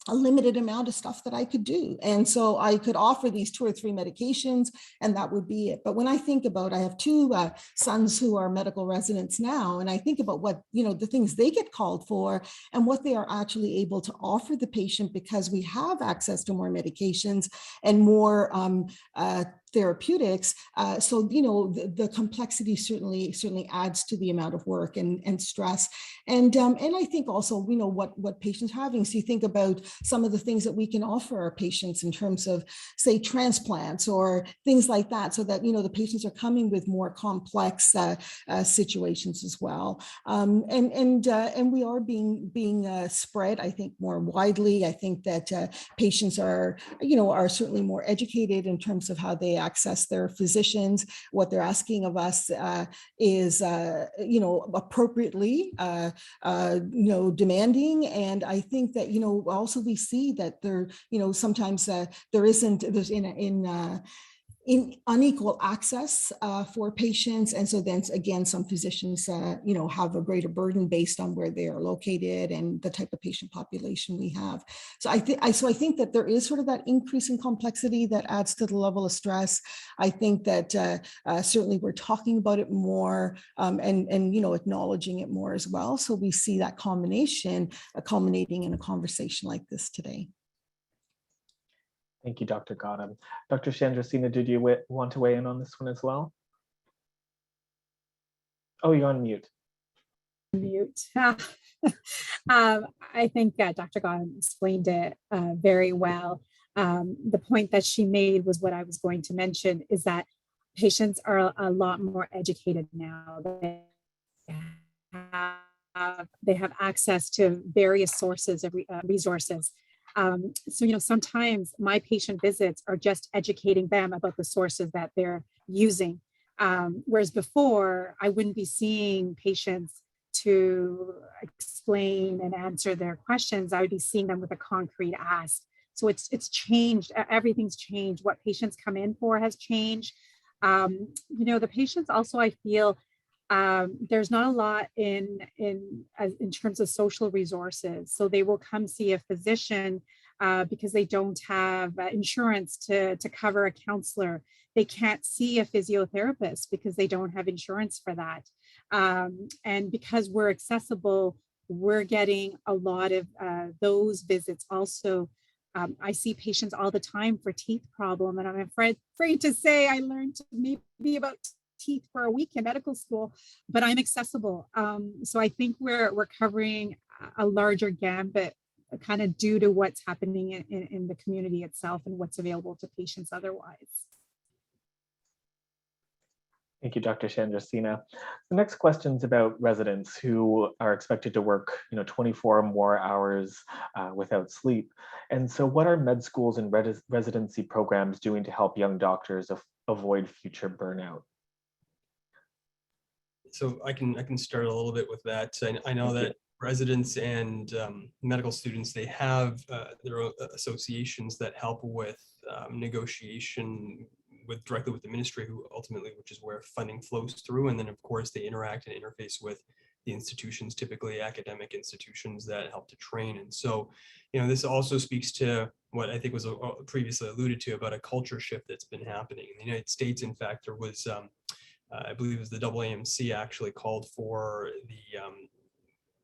a limited amount of stuff that I could do. And so I could offer these 2 or 3 medications and that would be it. But when I think about, I have 2 sons who are medical residents now, and I think about what, the things they get called for and what they are actually able to offer the patient, because we have access to more medications and more therapeutics. So, the complexity certainly adds to the amount of work and stress. And I think also, what patients are having. So you think about some of the things that we can offer our patients in terms of, say, transplants or things like that, so that, the patients are coming with more complex situations as well. And we are being spread, I think, more widely. I think that patients are certainly more educated in terms of how they access their physicians. What they're asking of us is, appropriately, demanding. And I think that, also we see that there, sometimes there's in unequal access for patients. And so then again, some physicians, have a greater burden based on where they are located and the type of patient population we have. So I think that there is sort of that increase in complexity that adds to the level of stress. I think that certainly we're talking about it more and acknowledging it more as well. So we see that combination culminating in a conversation like this today. Thank you, Dr. Gautam. Dr. Chandrasena, did you want to weigh in on this one as well? Oh, you're on mute. I think Dr. Gautam explained it very well. The point that she made was what I was going to mention, is that patients are a lot more educated now. They have access to various sources of resources. So, sometimes my patient visits are just educating them about the sources that they're using. Whereas before, I wouldn't be seeing patients to explain and answer their questions. I would be seeing them with a concrete ask. So it's changed. Everything's changed. What patients come in for has changed. The patients also, I feel, there's not a lot in terms of social resources. So they will come see a physician because they don't have insurance to cover a counselor. They can't see a physiotherapist because they don't have insurance for that. And because we're accessible, we're getting a lot of those visits also. I see patients all the time for teeth problem, and I'm afraid to say I learned maybe about teeth for a week in medical school, but I'm accessible. So I think we're covering a larger gambit, kind of due to what's happening in the community itself and what's available to patients otherwise. Thank you, Dr. Chandrasena. The next question is about residents who are expected to work 24 or more hours without sleep. And so what are med schools and residency programs doing to help young doctors avoid future burnout? So I can start a little bit with that. I know that residents and medical students, they have their own associations that help with negotiation directly with the ministry, which is where funding flows through. And then of course they interact and interface with the institutions, typically academic institutions that help to train. And so, this also speaks to what I think was previously alluded to about a culture shift that's been happening in the United States. In fact, there was, I believe it was the AAMC actually called for the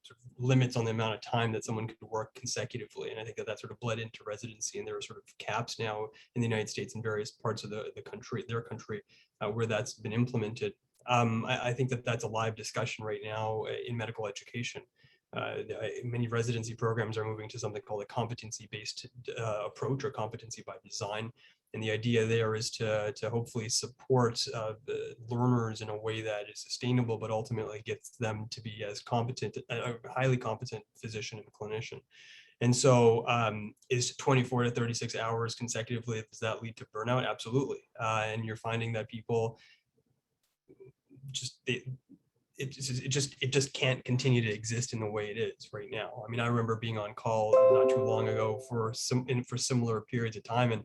sort of limits on the amount of time that someone could work consecutively. And I think that sort of bled into residency, and there are sort of caps now in the United States and various parts of their country, where that's been implemented. I think that's a live discussion right now in medical education. Many residency programs are moving to something called a competency-based approach, or competency by design. And the idea there is to hopefully support the learners in a way that is sustainable, but ultimately gets them to be as competent, a highly competent physician and clinician. And so is 24 to 36 hours consecutively, does that lead to burnout? Absolutely. And you're finding that people it just can't continue to exist in the way it is right now. I mean, I remember being on call not too long ago for similar periods of time, and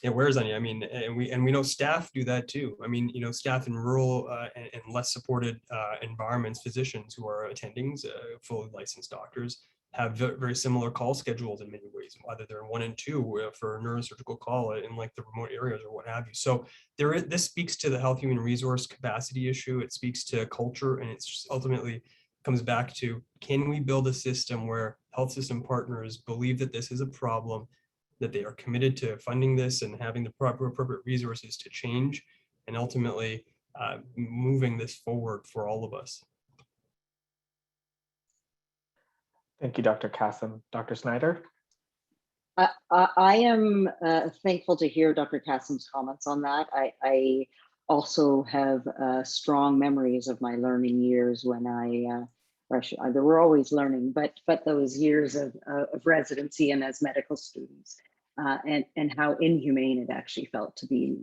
it wears on you. I mean, and we know staff do that too. I mean, staff in rural and less supported environments, physicians who are attendings, fully licensed doctors, have very similar call schedules in many ways, whether they're 1 and 2 for a neurosurgical call in like the remote areas or what have you. So this speaks to the health human resource capacity issue. It speaks to culture, and it's just ultimately comes back to, can we build a system where health system partners believe that this is a problem, that they are committed to funding this and having the appropriate resources to change, and ultimately moving this forward for all of us. Thank you, Dr. Kassam. Dr. Snyder? I am thankful to hear Dr. Kassam's comments on that. I also have strong memories of my learning years when there were always learning, but those years of residency and as medical students, and how inhumane it actually felt to be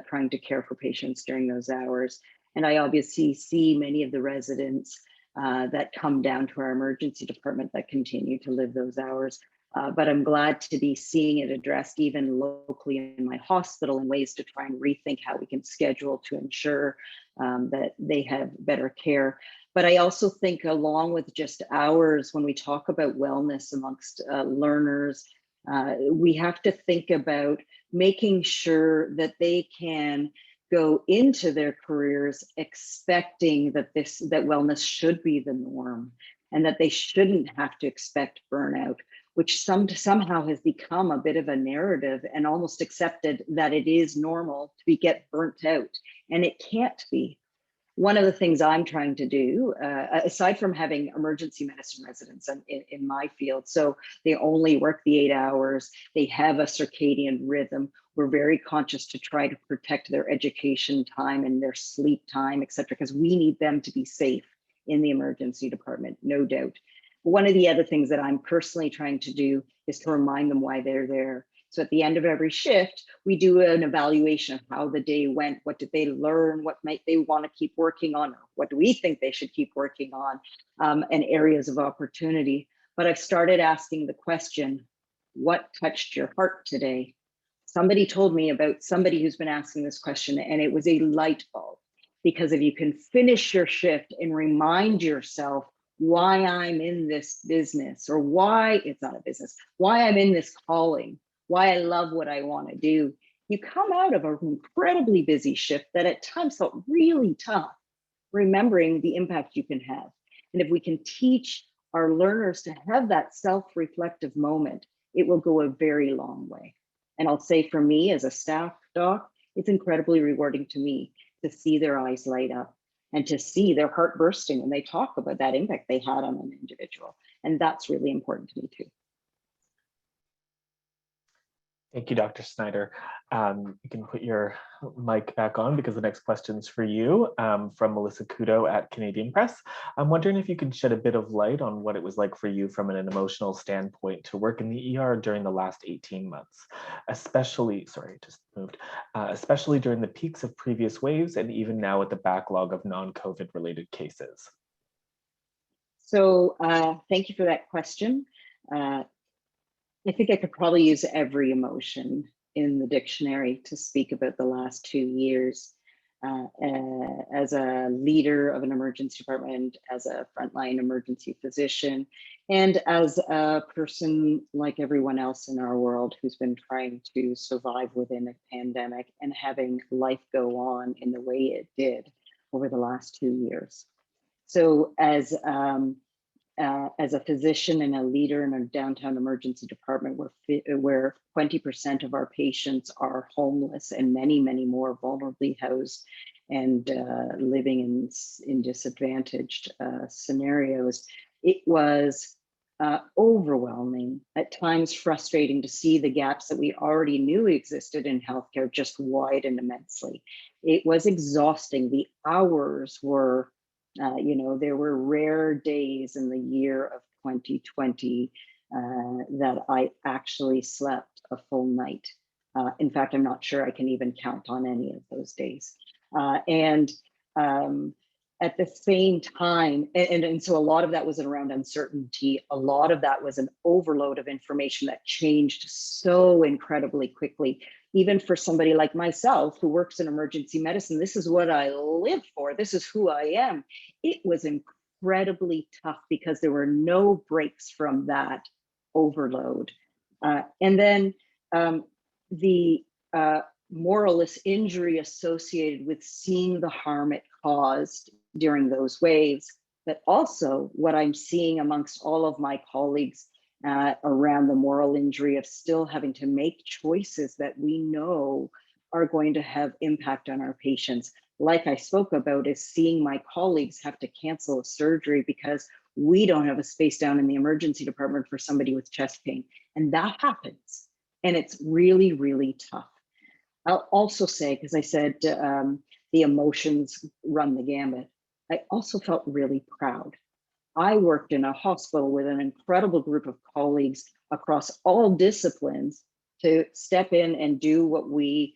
trying to care for patients during those hours. And I obviously see many of the residents that come down to our emergency department that continue to live those hours. But I'm glad to be seeing it addressed even locally in my hospital in ways to try and rethink how we can schedule to ensure that they have better care. But I also think along with just hours, when we talk about wellness amongst learners, we have to think about making sure that they can go into their careers expecting that wellness should be the norm and that they shouldn't have to expect burnout, which somehow has become a bit of a narrative and almost accepted that it is normal to get burnt out, and it can't be. One of the things I'm trying to do, aside from having emergency medicine residents in my field, so they only work the 8 hours, they have a circadian rhythm. We're very conscious to try to protect their education time and their sleep time, et cetera, because we need them to be safe in the emergency department, no doubt. One of the other things that I'm personally trying to do is to remind them why they're there. So at the end of every shift, we do an evaluation of how the day went, what did they learn, what might they want to keep working on, what do we think they should keep working on, and areas of opportunity. But I've started asking the question, what touched your heart today? Somebody told me about somebody who's been asking this question, and it was a light bulb. Because if you can finish your shift and remind yourself why I'm in this business, or why it's not a business, why I'm in this calling, why I love what I want to do, you come out of an incredibly busy shift that at times felt really tough, remembering the impact you can have. And if we can teach our learners to have that self-reflective moment, it will go a very long way. And I'll say for me as a staff doc, it's incredibly rewarding to me to see their eyes light up and to see their heart bursting when they talk about that impact they had on an individual. And that's really important to me too. Thank you, Dr. Snyder. You can put your mic back on because the next question is for you from Melissa Kudo at Canadian Press. I'm wondering if you could shed a bit of light on what it was like for you from an emotional standpoint to work in the ER during the last 18 months, especially during the peaks of previous waves and even now with the backlog of non-COVID related cases. So thank you for that question. I think I could probably use every emotion in the dictionary to speak about the last 2 years. As a leader of an emergency department, as a frontline emergency physician, and as a person like everyone else in our world who's been trying to survive within a pandemic and having life go on in the way it did over the last 2 years. So as a physician and a leader in a downtown emergency department where 20% of our patients are homeless and many, many more vulnerably housed and living in disadvantaged scenarios, it was overwhelming, at times frustrating to see the gaps that we already knew existed in healthcare just widen immensely. It was exhausting. The hours were there were rare days in the year of 2020 that I actually slept a full night. In fact, I'm not sure I can even count on any of those days. At the same time, and so a lot of that was around uncertainty. A lot of that was an overload of information that changed so incredibly quickly. Even for somebody like myself who works in emergency medicine, this is what I live for. This is who I am. It was incredibly tough because there were no breaks from that overload. And then the moralist injury associated with seeing the harm it caused during those waves, but also what I'm seeing amongst all of my colleagues around the moral injury of still having to make choices that we know are going to have impact on our patients. Like I spoke about, is seeing my colleagues have to cancel a surgery because we don't have a space down in the emergency department for somebody with chest pain. And that happens. And it's really, really tough. I'll also say, because I said the emotions run the gamut, I also felt really proud. I worked in a hospital with an incredible group of colleagues across all disciplines to step in and do what we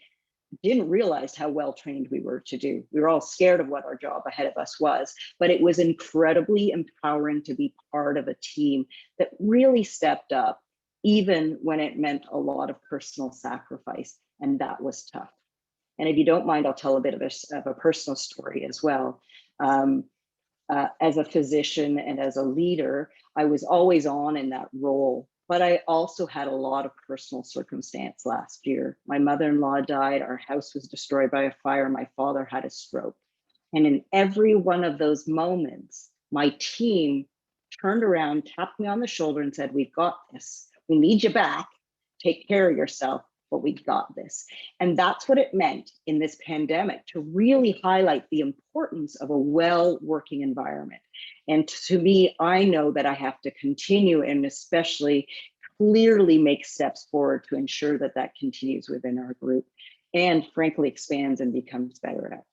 didn't realize how well trained we were to do. We were all scared of what our job ahead of us was, but it was incredibly empowering to be part of a team that really stepped up even when it meant a lot of personal sacrifice, and that was tough. And if you don't mind, I'll tell a bit of a personal story as well. As a physician and as a leader, I was always on in that role, but I also had a lot of personal circumstance last year. My mother-in-law died, our house was destroyed by a fire, my father had a stroke. And in every one of those moments, my team turned around, tapped me on the shoulder and said, "We've got this. We need you back. Take care of yourself, but we've got this." And that's what it meant in this pandemic, to really highlight the importance of a well-working environment. And to me, I know that I have to continue and especially clearly make steps forward to ensure that that continues within our group and frankly expands and becomes better at.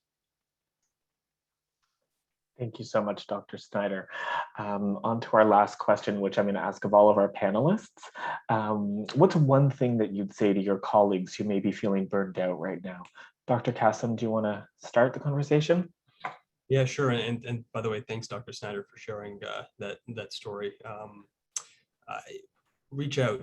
Thank you so much, Dr. Snyder. On to our last question, which I'm going to ask of all of our panelists. What's one thing that you'd say to your colleagues who may be feeling burned out right now? Dr. Kassem, do you want to start the conversation? Yeah, sure. And by the way, thanks, Dr. Snyder, for sharing that story. Reach out.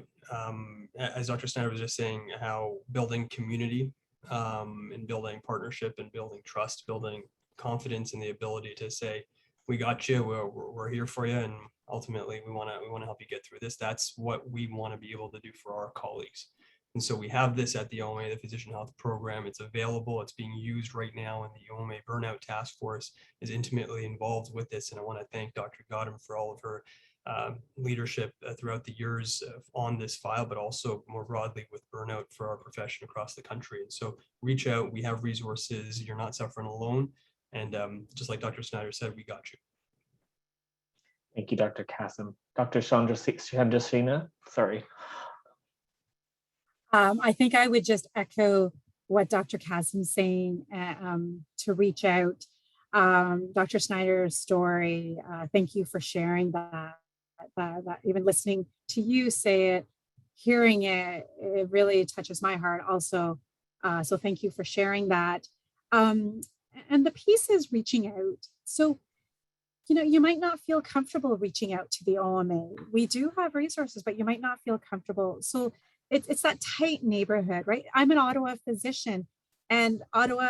As Dr. Snyder was just saying, how building community and building partnership and building trust, building confidence in the ability to say, "We got you. We're here for you," and ultimately we want to help you get through this. That's what we want to be able to do for our colleagues. And so we have this at the OMA, the Physician Health Program. It's available. It's being used right now, and the OMA Burnout Task Force is intimately involved with this. And I want to thank Dr. Godham for all of her leadership throughout the years on this file, but also more broadly with burnout for our profession across the country. And so reach out. We have resources. You're not suffering alone. And just like Dr. Snyder said, we got you. Thank you, Dr. Kassem. Dr. Chandrasena, sorry. I think I would just echo what Dr. Kassem's saying, to reach out. Dr. Snyder's story, thank you for sharing that. Even listening to you say it, hearing it, it really touches my heart also. So thank you for sharing that. And the piece is reaching out. So, you might not feel comfortable reaching out to the OMA. We do have resources, but you might not feel comfortable. So it's that tight neighborhood, right? I'm an Ottawa physician, and Ottawa,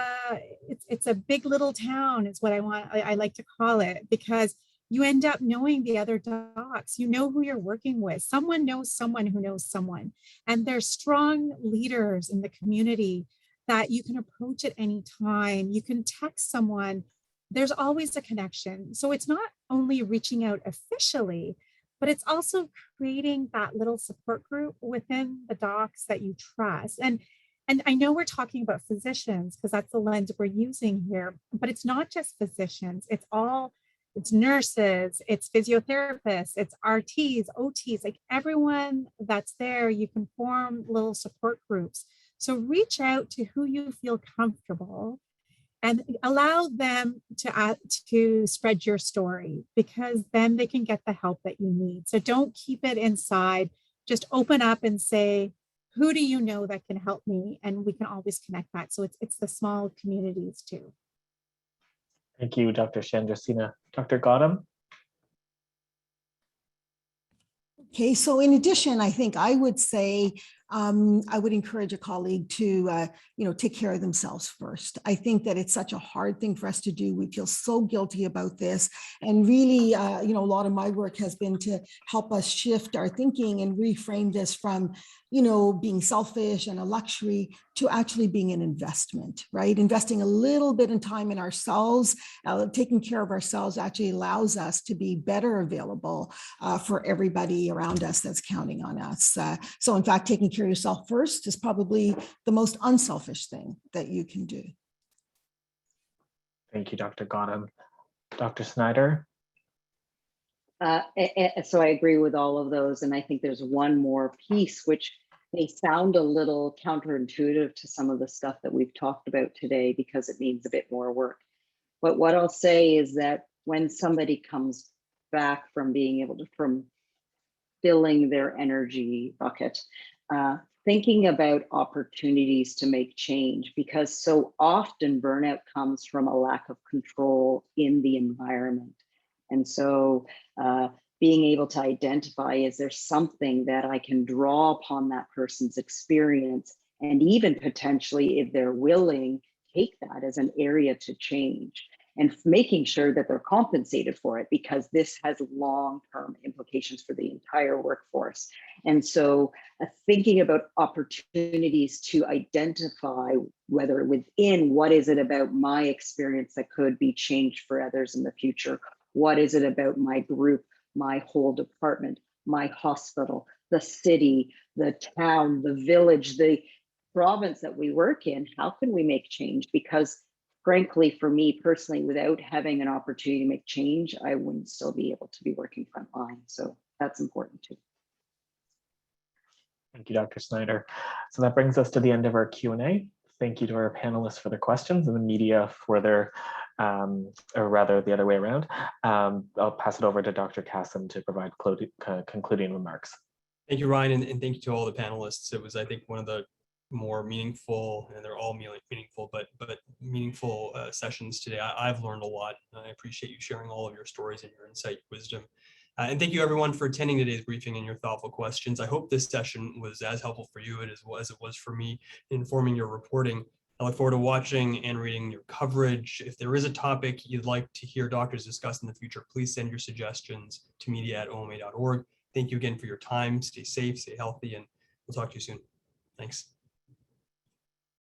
it's a big little town is what I like to call it, because you end up knowing the other docs. You know who you're working with. Someone knows someone who knows someone. And there's strong leaders in the community that you can approach at any time. You can text someone. There's always a connection. So it's not only reaching out officially, but it's also creating that little support group within the docs that you trust. And I know we're talking about physicians because that's the lens we're using here, but it's not just physicians. It's nurses, it's physiotherapists, it's RTs, OTs, like everyone that's there, you can form little support groups. So reach out to who you feel comfortable and allow them to spread your story, because then they can get the help that you need. So don't keep it inside, just open up and say, who do you know that can help me? And we can always connect that. So it's the small communities too. Thank you, Dr. Chandrasena. Dr. Godham? Okay, so in addition, I think I would say I would encourage a colleague to, take care of themselves first. I think that it's such a hard thing for us to do. We feel so guilty about this. And really, a lot of my work has been to help us shift our thinking and reframe this from, being selfish and a luxury to actually being an investment, right? Investing a little bit in time in ourselves, taking care of ourselves actually allows us to be better available for everybody around us that's counting on us. So in fact, taking care of yourself first is probably the most unselfish thing that you can do. Thank you, Dr. Godham. Dr. Snyder? So I agree with all of those. And I think there's one more piece, which may sound a little counterintuitive to some of the stuff that we've talked about today, because it needs a bit more work. But what I'll say is that when somebody comes back from from filling their energy bucket, thinking about opportunities to make change, because so often burnout comes from a lack of control in the environment. And so being able to identify, is there something that I can draw upon that person's experience, and even potentially, if they're willing, take that as an area to change, and making sure that they're compensated for it, because this has long-term implications for the entire workforce. And so thinking about opportunities to identify, whether within, what is it about my experience that could be changed for others in the future? What is it about my group, my whole department, my hospital, the city, the town, the village, the province that we work in? How can we make change? Because frankly, for me personally, without having an opportunity to make change, I wouldn't still be able to be working frontline. So that's important too. Thank you, Dr. Snyder. So that brings us to the end of our Q&A. Thank you to our panelists for their questions and the media for their, or rather the other way around. I'll pass it over to Dr. Kassam to provide concluding remarks. Thank you, Ryan, and thank you to all the panelists. It was, I think, one of the more meaningful, and they're all meaningful, but meaningful sessions today. I've learned a lot. I appreciate you sharing all of your stories and your insight, wisdom. And thank you everyone for attending today's briefing and your thoughtful questions. I hope this session was as helpful for you as it was for me in informing your reporting. I look forward to watching and reading your coverage. If there is a topic you'd like to hear doctors discuss in the future, please send your suggestions to media@oma.org. Thank you again for your time. Stay safe, stay healthy, and we'll talk to you soon. Thanks.